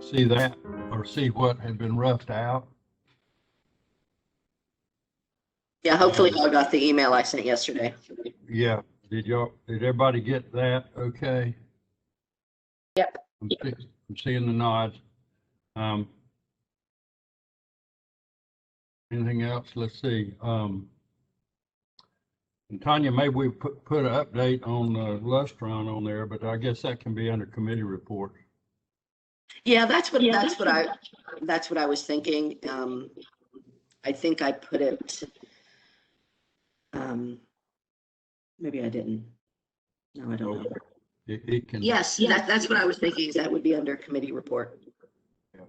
see that or see what had been roughed out? Yeah, hopefully y'all got the email I sent yesterday. Yeah, did everybody get that? Okay. Yep. I'm seeing the nods. Anything else? Let's see. And Tanya, maybe we put an update on Lustron on there, but I guess that can be under committee report. Yeah, that's what I was thinking. I think I put it. Maybe I didn't. No, I don't know. It can. Yes, that's what I was thinking. Is that would be under committee report. Yeah.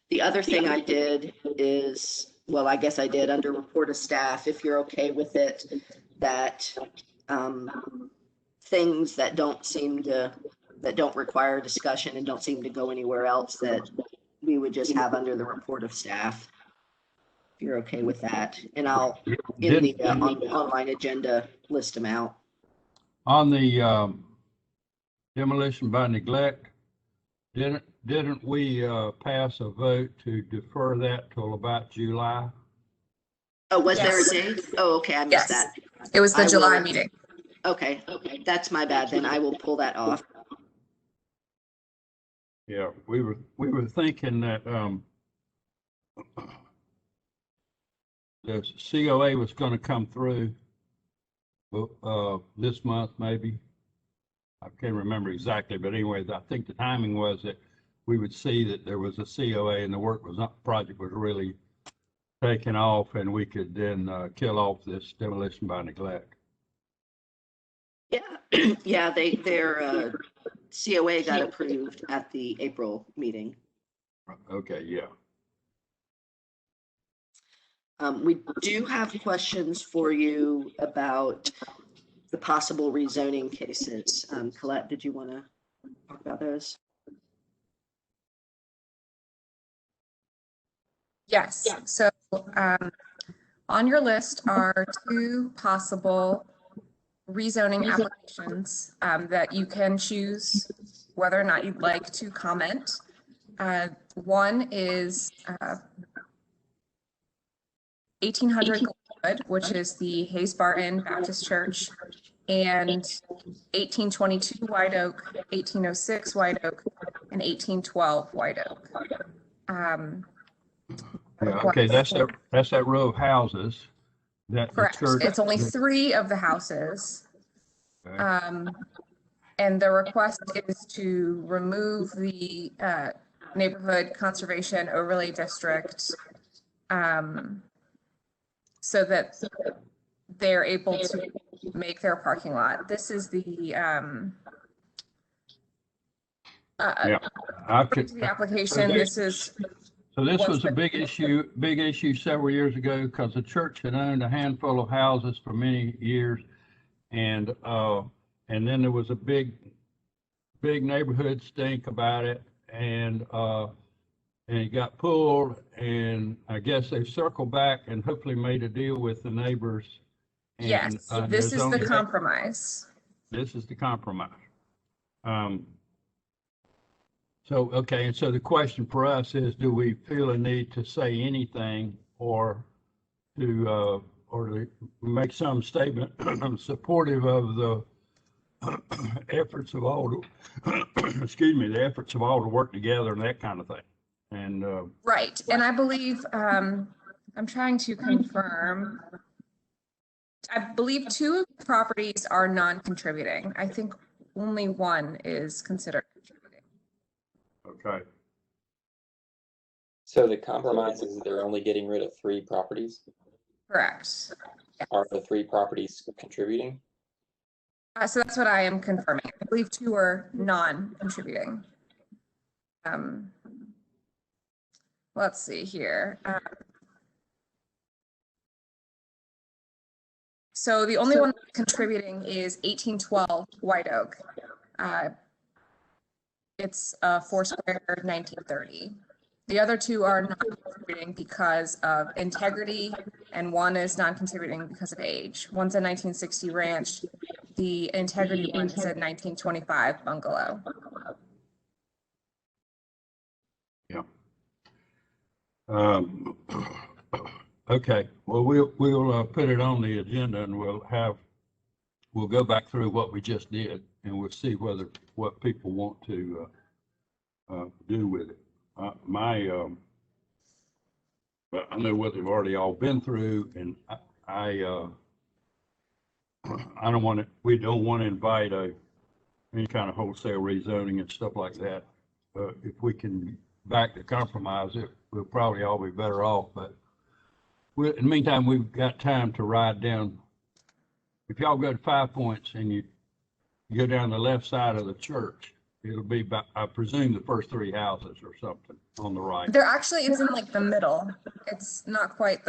The other thing I did is, well, I guess I did under report of staff, if you're okay with it, that things that don't require discussion and don't seem to go anywhere else, that we would just have under the report of staff. If you're okay with that, and I'll in the online agenda list them out. On the demolition by neglect, didn't we pass a vote to defer that till about July? Oh, was there a date? Oh, okay, I missed that. It was the July meeting. Okay, that's my bad. Then I will pull that off. Yeah, we were thinking that the COA was going to come through this month, maybe. I can't remember exactly, but anyways, I think the timing was that we would see that there was a COA and the project was really taking off, and we could then kill off this demolition by neglect. Yeah, yeah, their COA got approved at the April meeting. Okay, yeah. We do have questions for you about the possible rezoning cases. Colette, did you want to talk about those? Yes. So on your list are two possible rezoning applications that you can choose whether or not you'd like to comment. One is 1800 Glenwood, which is the Hayes Barton Baptist Church, and 1822 White Oak, 1806 White Oak, and 1812 White Oak. Yeah, okay, that's that row of houses. Correct. It's only 3 of the houses. Okay. And the request is to remove the neighborhood conservation overlay district so that they're able to make their parking lot. This is the the application. So this was a big issue several years ago because the church had owned a handful of houses for many years, and then there was a big neighborhood stink about it, and it got pulled, and I guess they circled back and hopefully made a deal with the neighbors. And, yes, this is the compromise. This is the compromise. So, okay, and so the question for us is, do we feel a need to say anything or to make some statement supportive of the efforts of all to, excuse me, the efforts of all to work together and that kind of thing? And right, and I believe, I'm trying to confirm, I believe 2 of the properties are non-contributing. I think only 1 is considered contributing. okay. So the compromise is they're only getting rid of 3 properties? Correct. Yes. Are the 3 properties contributing? So that's what I am confirming. I believe 2 are non-contributing. Let's see here. So the only one contributing is 1812 White Oak. It's 4 square 1930. The other 2 are not contributing because of integrity, and 1 is non-contributing because of age. One's a 1960 ranch. The integrity one is a 1925 bungalow. Okay, well, we'll put it on the agenda and we'll go back through what we just did and we'll see what people want to do with it. But I know what they've already all been through, and I don't want to, we don't want to invite any kind of wholesale rezoning and stuff like that. If we can back to compromise it, we'll probably all be better off, but in the meantime, we've got time to ride down. If y'all go to 5 Points and you go down the left side of the church, it'll be about, I presume, the first 3 houses or something on the right. It's in like the middle. It's not quite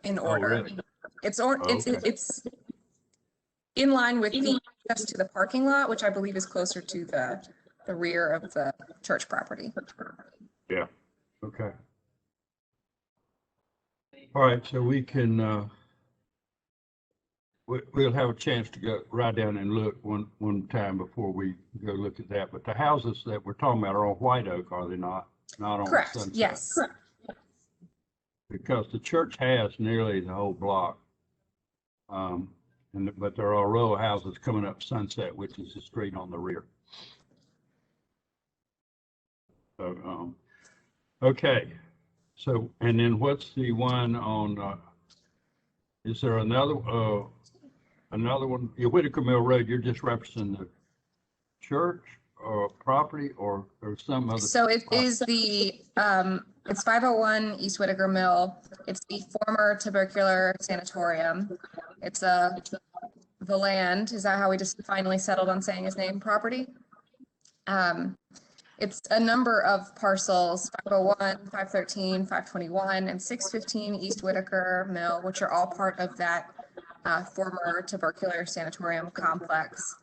in order. Really? It's in line with the access to the parking lot, which I believe is closer to the rear of the church property. Yeah, okay. All right, so we can, we'll have a chance to go right down and look one time before we go look at that. But the houses that we're talking about are on White Oak, are they not? Not on Correct, Sunset? yes. Because the church has nearly the whole block. But there are a row of houses coming up Sunset, which is the street on the rear. So, okay. So, and then what's the one on, is there another one? Yeah, Whitaker Mill Road, you're just representing the church or property or some other? So it is it's 501 East Whitaker Mill. It's the former tubercular sanatorium. It's the land, is that how we just finally settled on saying his name, property? It's a number of parcels, 501, 513, 521, and 615 East Whitaker Mill, which are all part of that former tubercular sanatorium complex.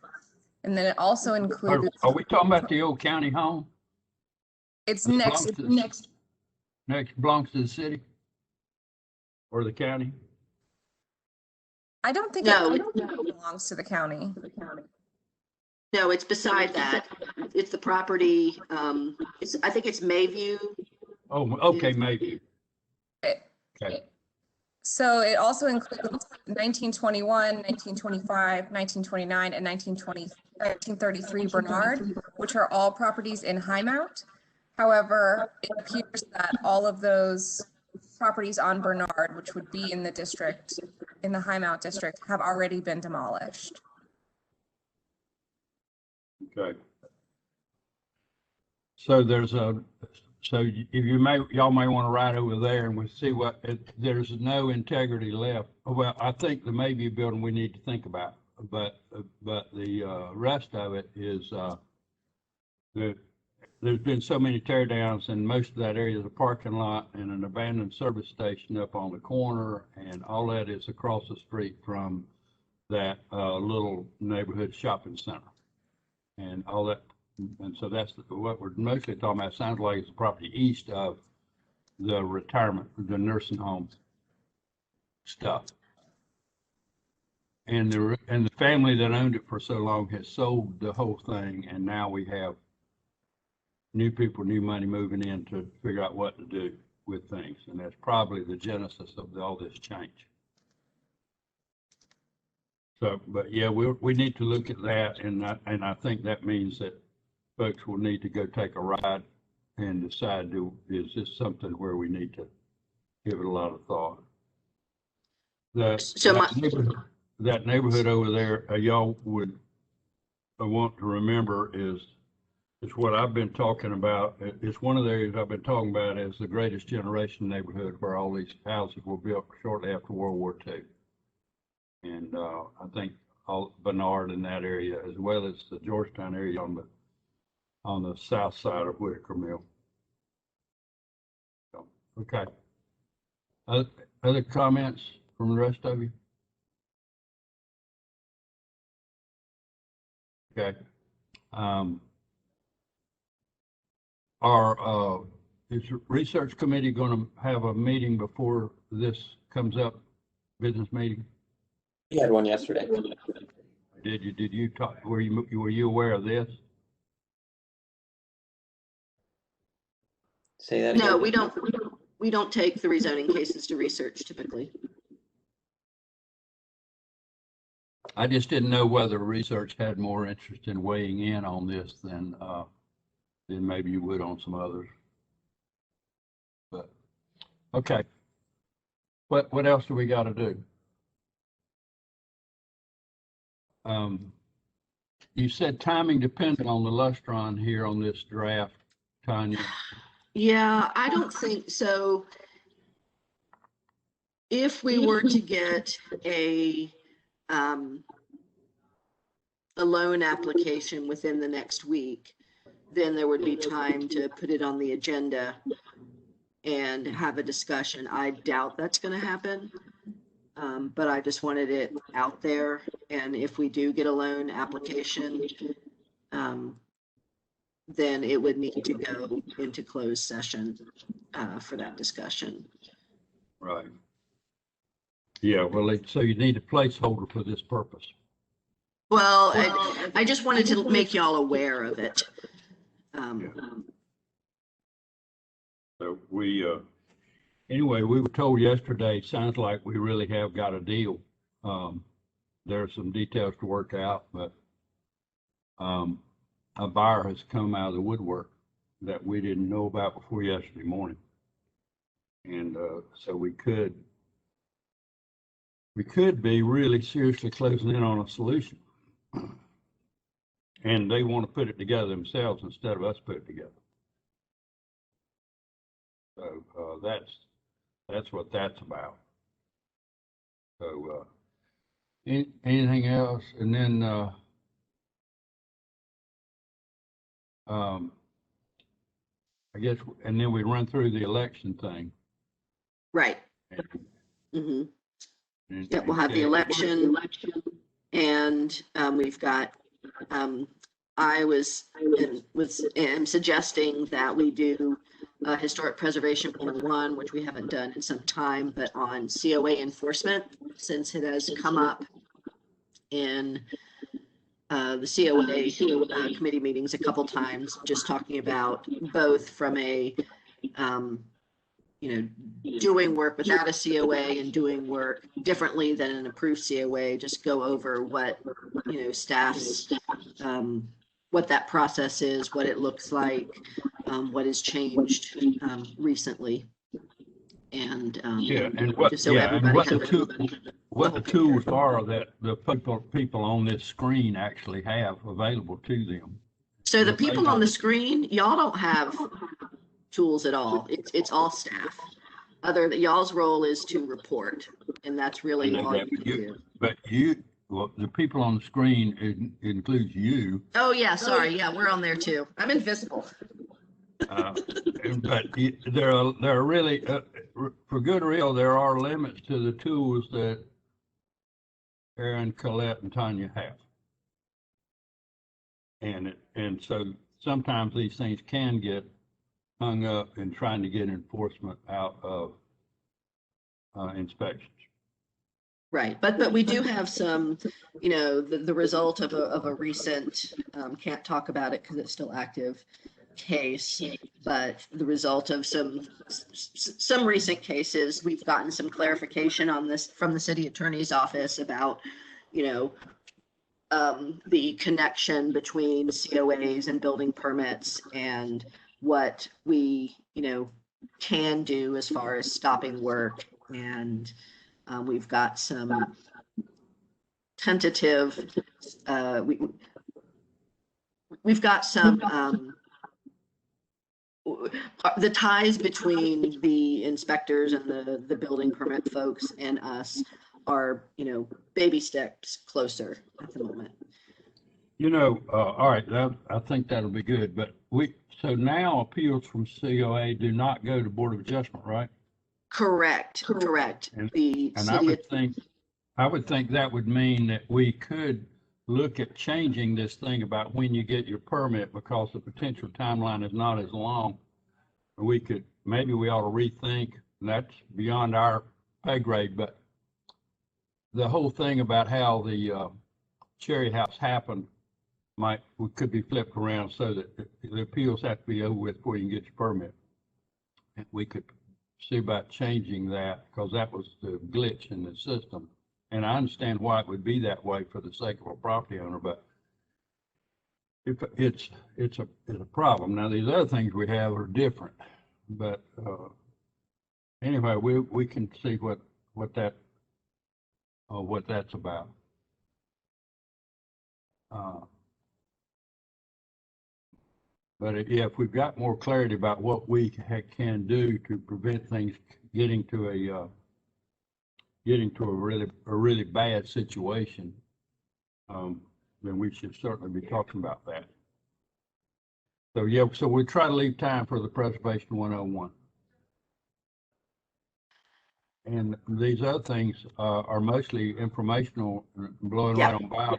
And then it also includes. Are we talking about the old county home? It's next belongs to the city or the county? I don't think No, it belongs to the county. No, it's beside that. It's the property, I think it's Mayview. Oh, okay, maybe. Okay. So it also includes 1921, 1925, 1929, and 1933 Bernard, which are all properties in Highmount. However, it appears that all of those properties on Bernard, which would be in the district, in the Highmount district, have already been demolished. Okay. So y'all may want to ride over there and we'll see there's no integrity left. Well, I think the Mayview building we need to think about, but the rest of it is, there's been so many tear downs and most of that area is a parking lot and an abandoned service station up on the corner, and all that is across the street from that little neighborhood shopping center and all that. And so that's what we're mostly talking about. Sounds like it's the property east of the retirement, the nursing home stuff. And the family that owned it for so long has sold the whole thing, and now we have new people, new money moving in to figure out what to do with things, and that's probably the genesis of all this change. So, but yeah, we need to look at that, and I think that means that folks will need to go take a ride and decide, is this something where we need to give it a lot of thought? That neighborhood over there, y'all would want to remember is what I've been talking about. It's one of the areas I've been talking about as the greatest generation neighborhood, where all these houses were built shortly after World War II. And I think all Bernard in that area, as well as the Georgetown area on the south side of Whitaker Mill. So, okay. Other comments from the rest of you? Okay. Is the research committee going to have a meeting before this comes up, business meeting? We had one yesterday. Did you talk, were you aware of this? Say that again. No, we don't. We don't take the rezoning cases to research typically. I just didn't know whether research had more interest in weighing in on this than maybe you would on some others. But, okay. What else do we got to do? You said timing dependent on the lustron here on this draft, Tanya. Yeah, I don't think so. If we were to get a loan application within the next week, then there would be time to put it on the agenda and have a discussion. I doubt that's going to happen, but I just wanted it out there. And if we do get a loan application, then it would need to go into closed session for that discussion. Right. Yeah, well, so you need a placeholder for this purpose. Well, I just wanted to make y'all aware of it. So anyway, we were told yesterday, sounds like we really have got a deal. There are some details to work out, but a buyer has come out of the woodwork that we didn't know about before yesterday morning. And so we could be really seriously closing in on a solution. And they want to put it together themselves instead of us put it together. So that's what that's about. So anything else? And then I guess, and then we run through the election thing. Right. Mm-hmm. Yeah, we'll have the election, and we've got. I am suggesting that we do historic preservation 101, which we haven't done in some time, but on COA enforcement, since it has come up in the COA committee meetings a couple times, just talking about both from a doing work without a COA and doing work differently than an approved COA. Just go over what staff's what that process is, what it looks like, what has changed recently, and and what the tools are that the people on this screen actually have available to them. So the people on the screen, y'all don't have tools at all. It's all staff. Y'all's role is to report, and that's really all you do. But the people on the screen includes you. Oh yeah, sorry. Yeah, we're on there too. I'm invisible. But there are really, for good or ill, there are limits to the tools that Aaron, Colette, and Tanya have. And so sometimes these things can get hung up in trying to get enforcement out of inspections. Right, but we do have some, the result of a recent, can't talk about it because it's still active, case, but the result of some recent cases, we've gotten some clarification on this from the city attorney's office about, the connection between COAs and building permits and what we, can do as far as stopping work. And we've got some tentative, we've got some, the ties between the inspectors and the building permit folks and us are, baby steps closer at the moment. All right, I think that'll be good. But so now appeals from COA do not go to Board of Adjustment, right? Correct. And I would think that would mean that we could look at changing this thing about when you get your permit, because the potential timeline is not as long. Maybe we ought to rethink, and that's beyond our pay grade, but the whole thing about how the Cherry House happened could be flipped around so that the appeals have to be over with before you can get your permit. And we could see about changing that, because that was the glitch in the system. And I understand why it would be that way for the sake of a property owner, but if it's a problem. Now, these other things we have are different, but anyway, we can see what that's about. But yeah, if we've got more clarity about what we can do to prevent things getting to a really bad situation, then we should certainly be talking about that. So yeah, so we try to leave time for the preservation 101. And these other things are mostly informational, blowing right on by,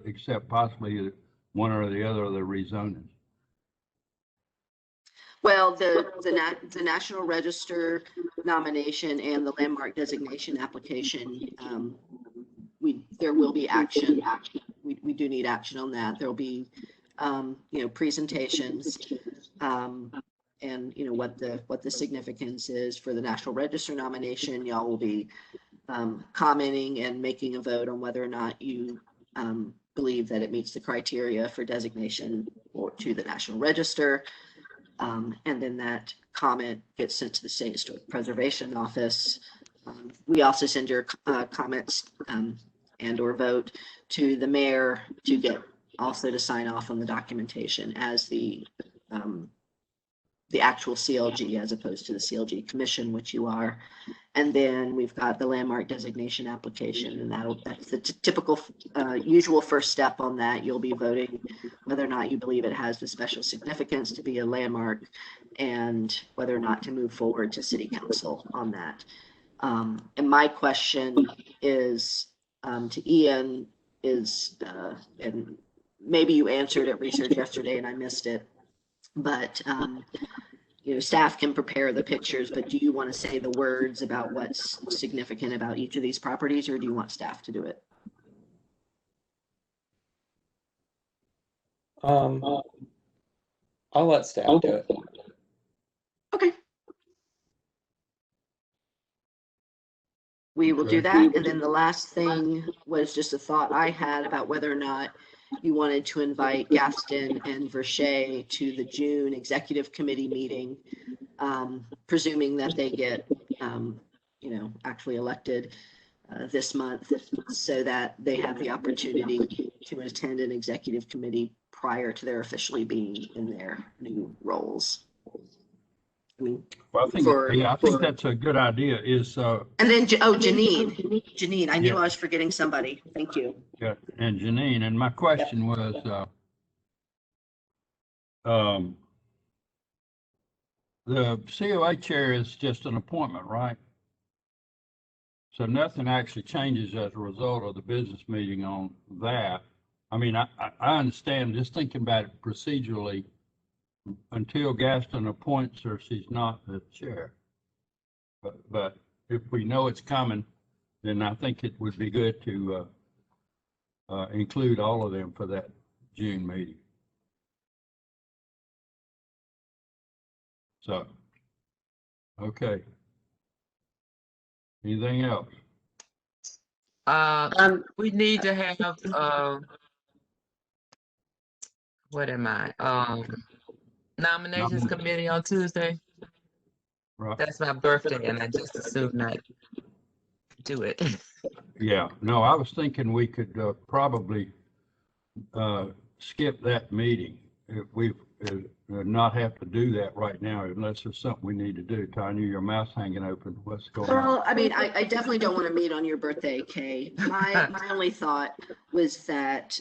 except possibly one or the other of the rezonings. Well, the National Register nomination and the landmark designation application, there will be action. We do need action on that. There'll be, presentations, and what the significance is for the National Register nomination. Y'all will be commenting and making a vote on whether or not you believe that it meets the criteria for designation or to the National Register. And then that comment gets sent to the State Historic Preservation Office. We also send your comments and or vote to the mayor to get also to sign off on the documentation as the actual CLG as opposed to the CLG commission, which you are. And then we've got the landmark designation application, and that's the typical usual first step on that. You'll be voting whether or not you believe it has the special significance to be a landmark and whether or not to move forward to city council on that. And my question is to Ian is, and maybe you answered at research yesterday and I missed it, but staff can prepare the pictures, but do you want to say the words about what's significant about each of these properties, or do you want staff to do it? I'll let staff do it. Okay. We will do that. And then the last thing was just a thought I had about whether or not you wanted to invite Gaston and Verche to the June executive committee meeting, presuming that they get, actually elected this month, so that they have the opportunity to attend an executive committee prior to their officially being in their new roles. Well, I think that's a good idea. And then Janine, I knew I was forgetting somebody. Thank you. Yeah, and Janine. And my question was, the COA chair is just an appointment, right? So nothing actually changes as a result of the business meeting on that. I mean, I understand, just thinking about it procedurally. Until Gaston appoints her, she's not the chair. But if we know it's coming, then I think it would be good to include all of them for that June meeting. So, okay. Anything else? We need to have what am I? Nominations committee on Tuesday. Right. That's my birthday, and I just assumed not do it. Yeah, no, I was thinking we could probably skip that meeting. If we not have to do that right now, unless there's something we need to do. Tanya, your mouth's hanging open. What's going on? Well, I mean, I definitely don't want to meet on your birthday, Kay. My only thought was that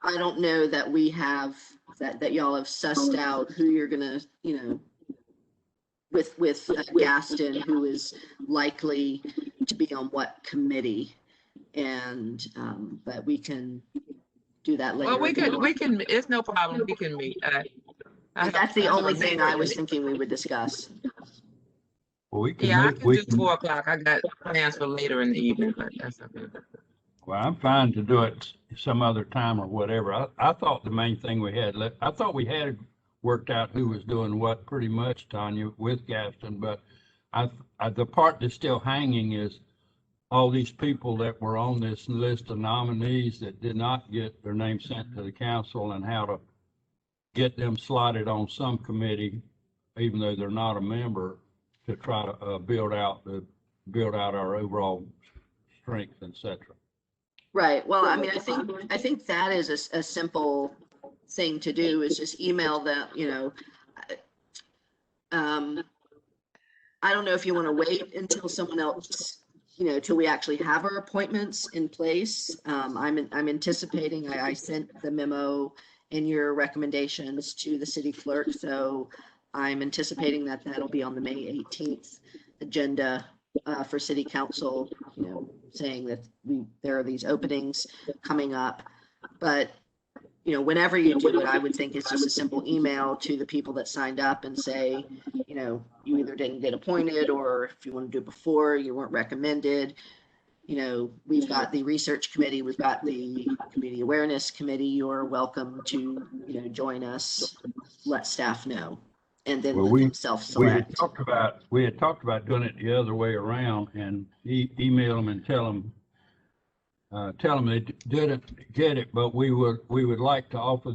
I don't know that we have that y'all have sussed out who you're gonna, with Gaston, who is likely to be on what committee, and but we can do that later. Well, we can. It's no problem. We can meet. That's the only thing I was thinking we would discuss. Well, we can. Yeah, I can do 4 o'clock. I got plans for later in the evening, but that's okay. Well, I'm fine to do it some other time or whatever. I thought the main thing we had, I thought we had worked out who was doing what pretty much, Tanya, with Gaston, but the part that's still hanging is all these people that were on this list of nominees that did not get their name sent to the council, and how to get them slotted on some committee, even though they're not a member, to try to build out our overall strength, etc. Right. Well, I mean, I think that is a simple thing to do, is just email them, I don't know if you want to wait until someone else, till we actually have our appointments in place. I'm anticipating, I sent the memo and your recommendations to the city clerk, so I'm anticipating that that'll be on the May 18th agenda for city council, saying that there are these openings coming up. But whenever you do it, I would think it's just a simple email to the people that signed up and say, you either didn't get appointed, or if you want to do it before, you weren't recommended. We've got the research committee, we've got the community awareness committee. You're welcome to, join us, let staff know, and then let them self-select. We had talked about doing it the other way around, and email them and tell them they didn't get it, but we would like to offer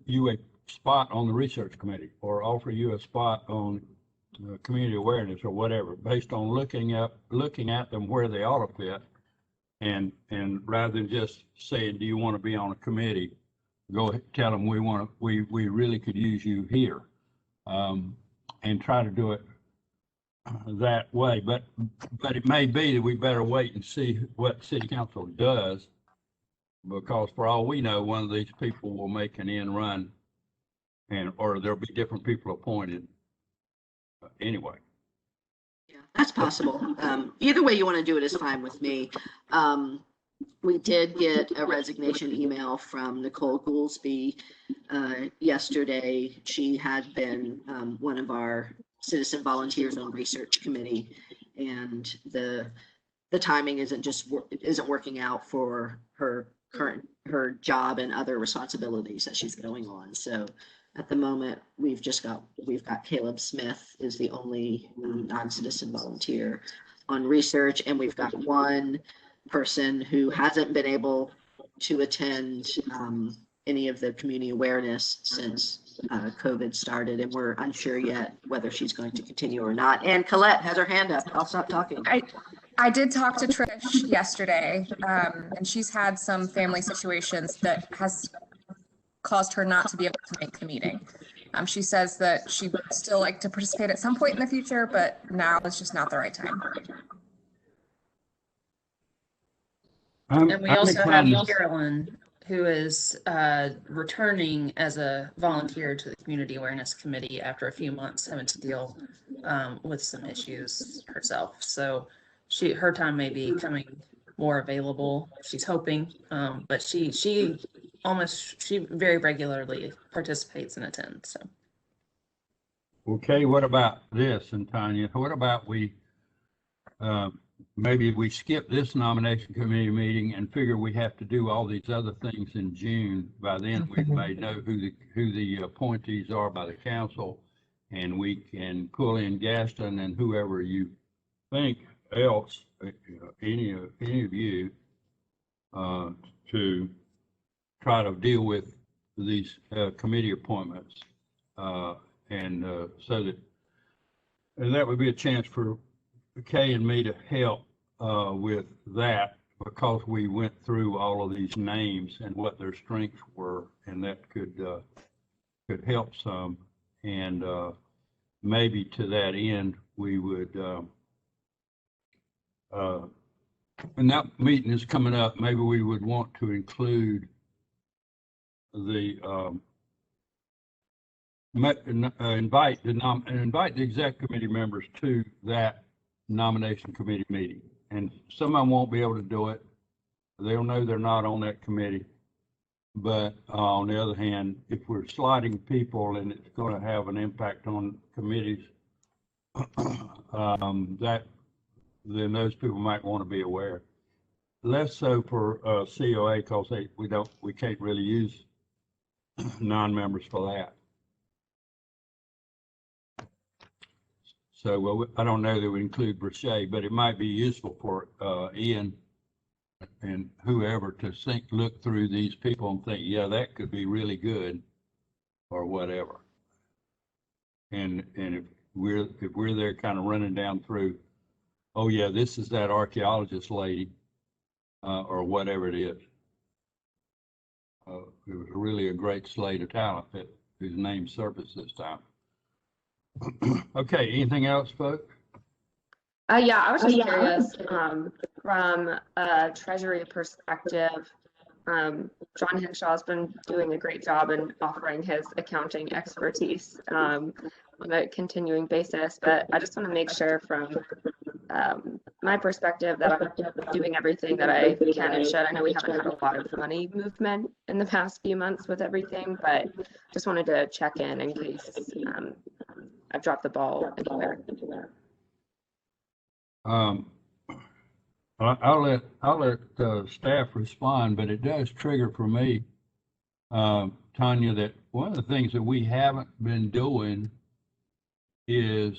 you a spot on the research committee, or offer you a spot on community awareness, or whatever, based on looking at them where they ought to fit, and rather than just saying, do you want to be on a committee, go ahead, tell them we really could use you here, and try to do it that way. But it may be that we better wait and see what city council does, because for all we know, one of these people will make an end run, or there'll be different people appointed anyway. Yeah, that's possible. Either way you want to do it is fine with me. We did get a resignation email from Nicole Goolsby yesterday. She had been one of our citizen volunteers on research committee, and the timing isn't working out for her job and other responsibilities that she's going on. So at the moment, we've got Caleb Smith is the only non-citizen volunteer on research, and we've got one person who hasn't been able to attend any of the community awareness since COVID started, and we're unsure yet whether she's going to continue or not. And Colette has her hand up. I'll stop talking. I did talk to Trish yesterday, and she's had some family situations that has caused her not to be able to make the meeting. She says that she would still like to participate at some point in the future, but now is just not the right time. And we also have Carolyn, who is returning as a volunteer to the Community Awareness Committee after a few months having to deal with some issues herself. So her time may be coming more available. She's hoping, but she very regularly participates and attends. So. Okay, what about this, and Tanya? What about maybe we skip this nomination committee meeting and figure we have to do all these other things in June. By then, we may know who the appointees are by the council, and we can pull in Gaston and whoever you think else, any of you, to try to deal with these committee appointments, and that would be a chance for Kay and me to help with that, because we went through all of these names and what their strengths were, and that could help some. And maybe to that end, we would, and that meeting is coming up, maybe we would want to include invite the exec committee members to that nomination committee meeting. And some of them won't be able to do it. They'll know they're not on that committee. But on the other hand, if we're slotting people and it's going to have an impact on committees, then those people might want to be aware. Less so for COA, because we can't really use non-members for that. So, well, I don't know that we include Brochet, but it might be useful for Ian and whoever to look through these people and think, yeah, that could be really good, or whatever. And if we're there kind of running down through, oh yeah, this is that archaeologist lady, or whatever it is. It was really a great slate of talent whose name surfaced this time. Okay, anything else, folks? Yeah, I was just curious, from a treasury perspective, John Henshaw's been doing a great job in offering his accounting expertise on a continuing basis, but I just want to make sure from my perspective that I'm doing everything that I can and should. I know we haven't had a lot of money movement in the past few months with everything, but just wanted to check in case I've dropped the ball anywhere. I'll let staff respond, but it does trigger for me, Tanya, that one of the things that we haven't been doing is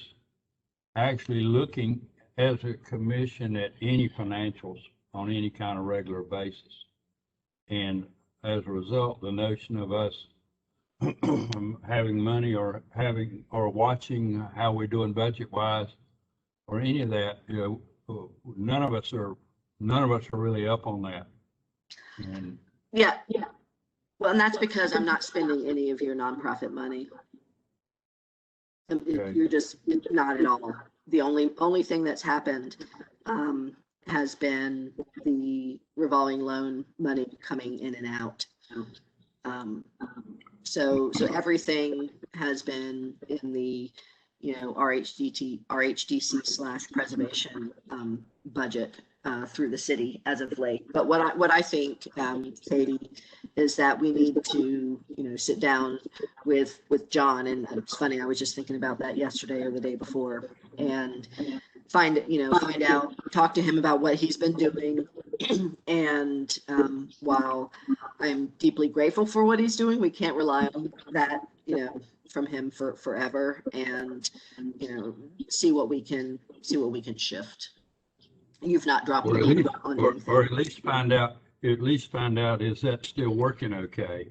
actually looking as a commission at any financials on any kind of regular basis. And as a result, the notion of us having money or watching how we're doing budget wise or any of that, none of us are really up on that. And Yeah. Well, and that's because I'm not spending any of your nonprofit money. Okay. You're just not at all. The only thing that's happened has been the revolving loan money coming in and out. So everything has been in the RHDC / preservation budget through the city as of late. But what I think, Katie, is that we need to sit down with John, and it's funny, I was just thinking about that yesterday or the day before, and find out, talk to him about what he's been doing. And while I'm deeply grateful for what he's doing, we can't rely on that from him for forever, and see what we can shift. You've not dropped or the at least, ball on or anything. at least find out is that still working okay,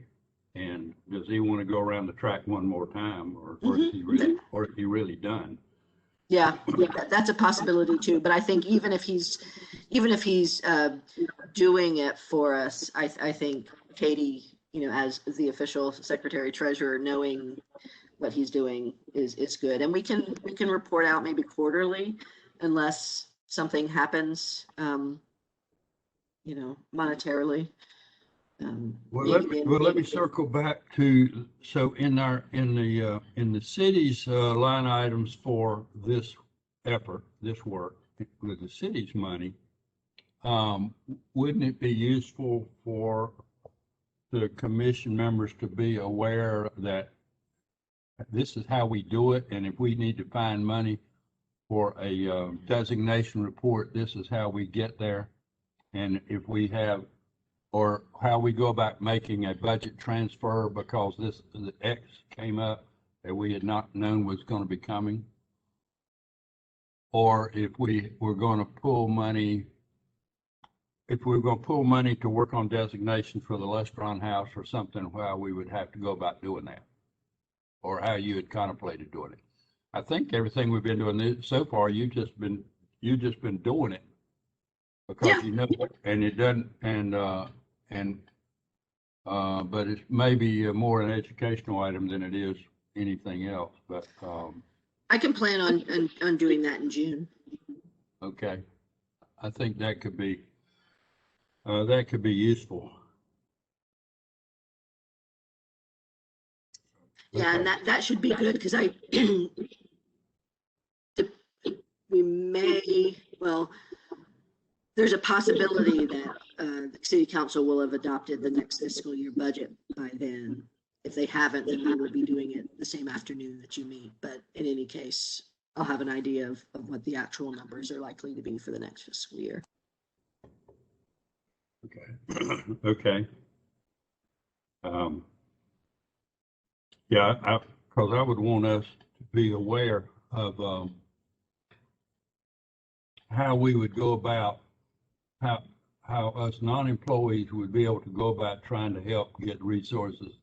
and does he want to go around the track one more time, or is he really done? Yeah, that's a possibility too. But I think even if he's doing it for us, I think Katie, as the official secretary treasurer, knowing what he's doing is good, and we can report out maybe quarterly, unless something happens, monetarily. Let me circle back to, so in the city's line items for this effort, this work with the city's money, wouldn't it be useful for the commission members to be aware that this is how we do it, and if we need to find money for a designation report, this is how we get there, and if we have, or how we go about making a budget transfer because the X came up that we had not known was going to be coming, or if we're going to pull money, to work on designation for the Lestron House or something, how we would have to go about doing that, or how you had contemplated doing it. I think everything we've been doing so far, you've just been doing it because and it doesn't, but it's maybe more an educational item than it is anything else. But I can plan on doing that in June. Okay, I think that could be useful. Yeah, and that should be good, because there's a possibility that the city council will have adopted the next fiscal year budget by then. If they haven't, then we will be doing it the same afternoon that you meet. But in any case, I'll have an idea of what the actual numbers are likely to be for the next fiscal year. Okay. Yeah, because I would want us to be aware of how we would go about, how us non-employees would be able to go about trying to help get resources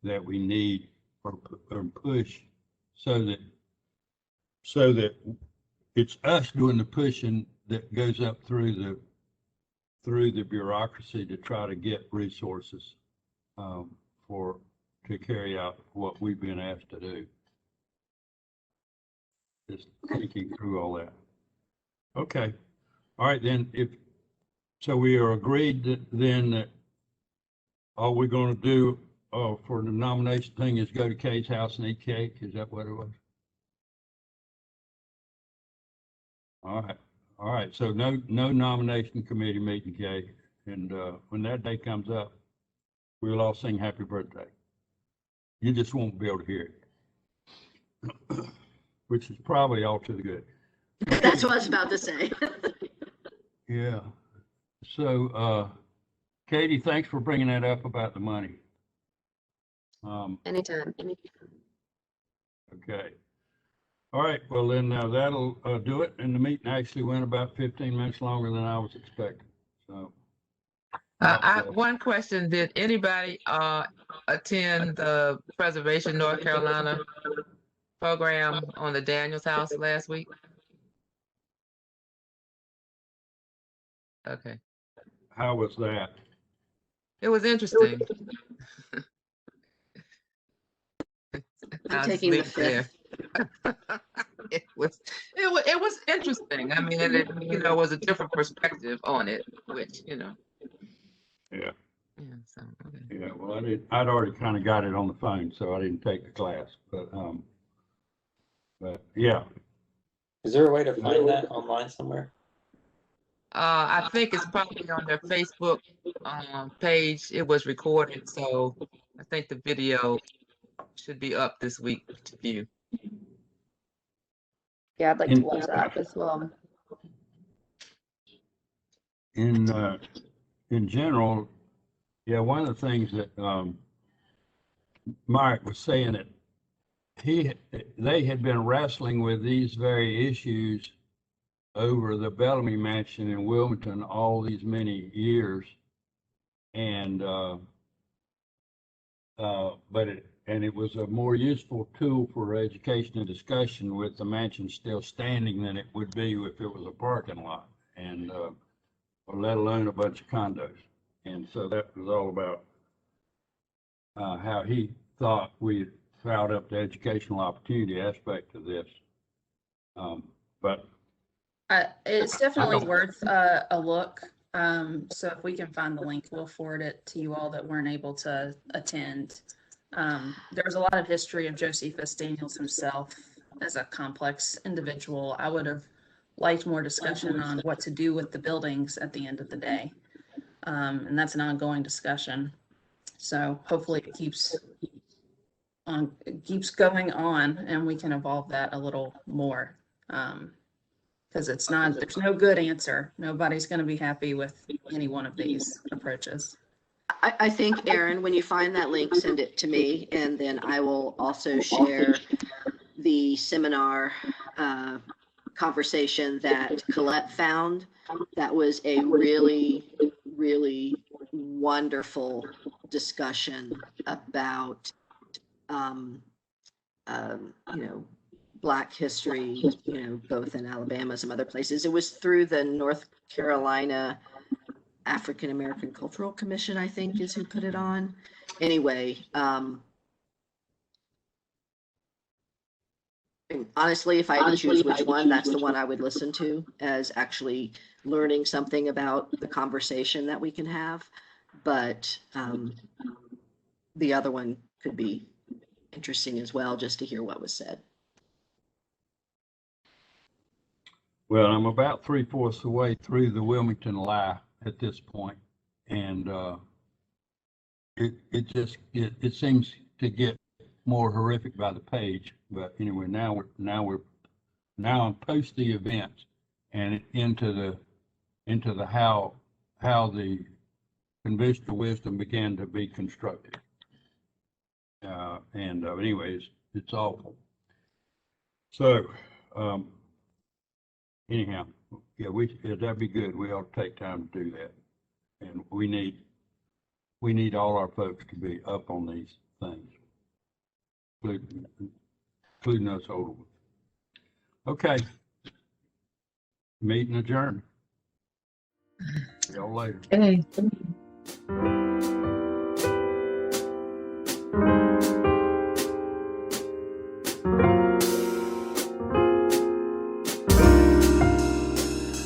that we need or push so that it's us doing the pushing that goes up through the bureaucracy to try to get resources to carry out what we've been asked to do. Just thinking through all that. Okay. All right, then so we are agreed then that all we're going to do for the nomination thing is go to Kay's house and eat cake. Is that what it was? All right. All right. So no nomination committee meeting, Kay. And when that day comes up, we'll all sing happy birthday. You just won't be able to hear it, which is probably all to the good. That's what I was about to say. Yeah. So, Katie, thanks for bringing that up about the money. Anytime. Okay. All right. Well, then that'll do it. And the meeting actually went about 15 minutes longer than I was expecting. So. One question, did anybody attend the Preservation North Carolina program on the Daniels House last week? Okay. How was that? It was interesting. I'm taking the fifth. It was interesting. I mean, it was a different perspective on it, which, Yeah. Yeah, so, okay. Yeah. Well, I'd already kind of got it on the phone, so I didn't take the class, but yeah. Is there a way to find that online somewhere? I think it's probably on their Facebook page. It was recorded, so I think the video should be up this week to view. Yeah, I'd like to watch that as well. In general, yeah, one of the things that Mark was saying that they had been wrestling with these very issues over the Bellamy Mansion in Wilmington all these many years, and it was a more useful tool for education and discussion with the mansion still standing than it would be if it was a parking lot, and or let alone a bunch of condos. And so that was all about how he thought we fouled up the educational opportunity aspect of this. But it's definitely worth a look. So if we can find the link, we'll forward it to you all that weren't able to attend. There's a lot of history of Josephus Daniels himself as a complex individual. I would have liked more discussion on what to do with the buildings at the end of the day. And that's an ongoing discussion. So hopefully it keeps going on and we can evolve that a little more. Because there's no good answer. Nobody's going to be happy with any one of these approaches. I think, Aaron, when you find that link, send it to me, and then I will also share the seminar conversation that Colette found. That was a really, really wonderful discussion about, Black history, both in Alabama, some other places. It was through the North Carolina African American Cultural Commission, I think, is who put it on. Anyway, honestly, if I had to choose which one, that's the one I would listen to, as actually learning something about the conversation that we can have. But the other one could be interesting as well, just to hear what was said. well, I'm about 3/4 of the way through the Wilmington Lie at this point, and it seems to get more horrific by the page. But anyway, now I'm post the events and into the how the conventional wisdom began to be constructed. Anyways, it's awful. So anyhow, yeah, that'd be good. We ought to take time to do that. And we need all our folks to be up on these things, including us older ones. Okay. Meeting adjourned. See y'all later. Okay.